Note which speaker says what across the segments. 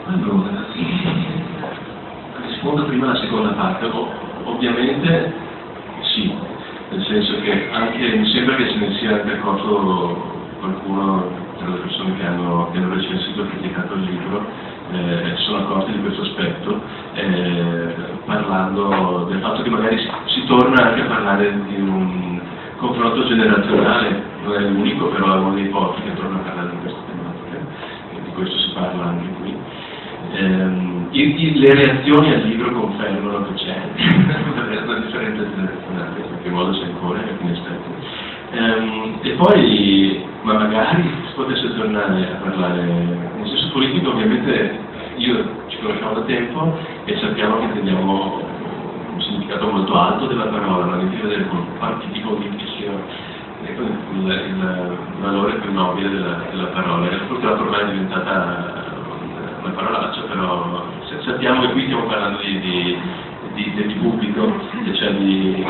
Speaker 1: Allora, rispondo prima alla seconda parte. Ovviamente sì, nel senso che anche mi sembra che se ne sia anche accorto qualcuno tra le persone che hanno recensito e criticato il libro, sono accorti di questo aspetto, parlando del fatto che magari si torna anche a parlare di un confronto generazionale, non è l'unico, però è uno dei pochi che torna a parlare di queste tematiche, e di questo si parla anche qui. Le reazioni al libro confermano che c'è una differenza generazionale, in qualche modo c'è ancora, in alcuni aspetti. E poi, ma magari si potesse tornare a parlare, nel senso politico ovviamente ci conosciamo da tempo e sappiamo che teniamo un significato molto alto della parola, ma devi vedere con partiti politici il valore più nobile della parola. Purtroppo ormai è diventata una parolaccia, però sappiamo che qui stiamo parlando del pubblico, cioè di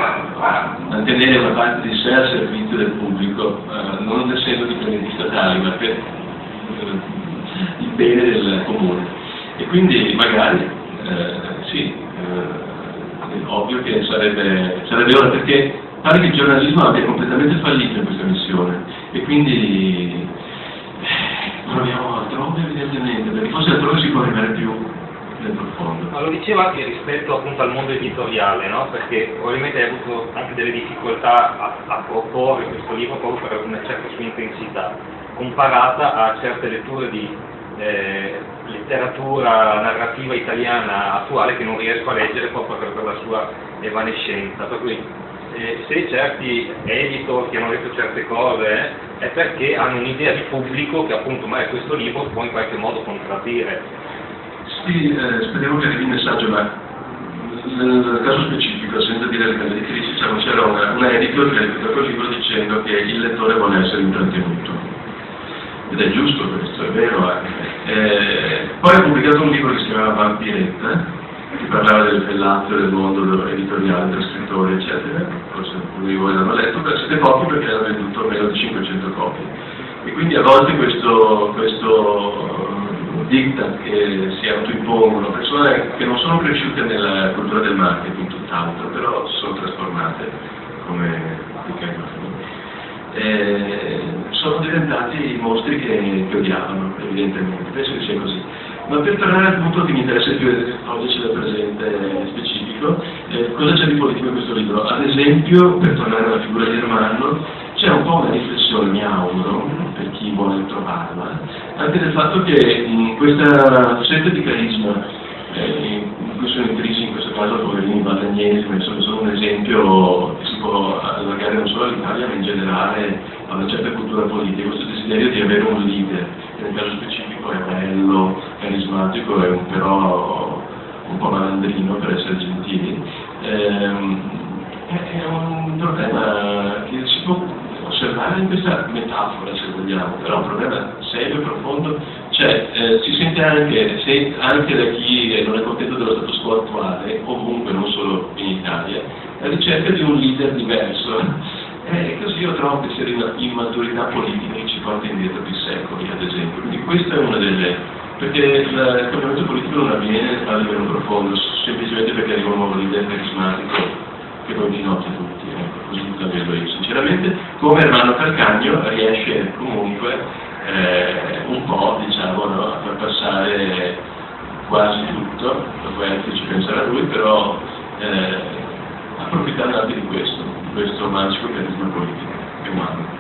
Speaker 1: mantenere una parte di sé al servizio del pubblico, non essendo dipendenti statali, ma per il bene del comune. E quindi magari sì, è ovvio che sarebbe ora, perché pare che il giornalismo abbia completamente fallito in questa missione, e quindi proviamo altrove evidentemente, perché forse altrove si può arrivare più nel profondo.
Speaker 2: Ma lo diceva anche rispetto appunto al mondo editoriale, no? Perché ovviamente hai avuto anche delle difficoltà a proporre questo libro proprio per una certa sua intensità, comparata a certe letture di letteratura narrativa italiana attuale che non riesco a leggere proprio per la sua evanescenza. Per cui se certi editor che hanno detto certe cose è perché hanno un'idea di pubblico che appunto magari questo libro può in qualche modo contraddire.
Speaker 1: Sì, speriamo che arrivi il messaggio, ma nel caso specifico, senza dire le critiche, c'era una editor che ha editato il libro dicendo che il lettore vuole essere intrattenuto. Ed è giusto questo, è vero anche. Poi ha pubblicato un libro che si chiamava Vampiretta, che parlava del lato del mondo editoriale, degli scrittori, eccetera. Forse alcuni di voi l'hanno letto, però siete pochi perché hanno venduto meno di 500 copie. E quindi a volte questo diktat che si autoimpongono, persone che non sono cresciute nella cultura del marketing, tutt'altro, però si sono trasformate come sono diventati mostri che odiavano, evidentemente, penso che sia così. Ma per tornare al punto che mi interessa più oggi del presente specifico, cosa c'è di politico in questo libro? Ad esempio, per tornare alla figura di Ermanno, c'è un po' una riflessione, mi auguro, per chi vuole trovarla, anche del fatto che questa sete di carisma, in cui sono intrisi in questo caso poverini badagnesi, ma sono solo un esempio che si può allargare non solo all'Italia ma in generale a una certa cultura politica, questo desiderio di avere un leader, che nel caso specifico è bello, carismatico, però un po' malandrino per essere gentili, è un problema che si può osservare in questa metafora, se vogliamo, però un problema serio e profondo. Si sente anche da chi non è contento dello status quo attuale, ovunque, non solo in Italia, la ricerca di un leader diverso. E così io trovo che sia una immaturità politica che ci porta indietro di secoli, ad esempio. Quindi questa è una delle... perché il cambiamento politico non avviene a livello profondo, semplicemente perché arriva un nuovo leader carismatico che poi di notte tutti, così la vedo io. Sinceramente, come Ermanno Calcagno riesce comunque un po', diciamo, no, a far passare quasi tutto, poi anche ci penserà lui, però approfittando anche di questo magico carisma politico che umano.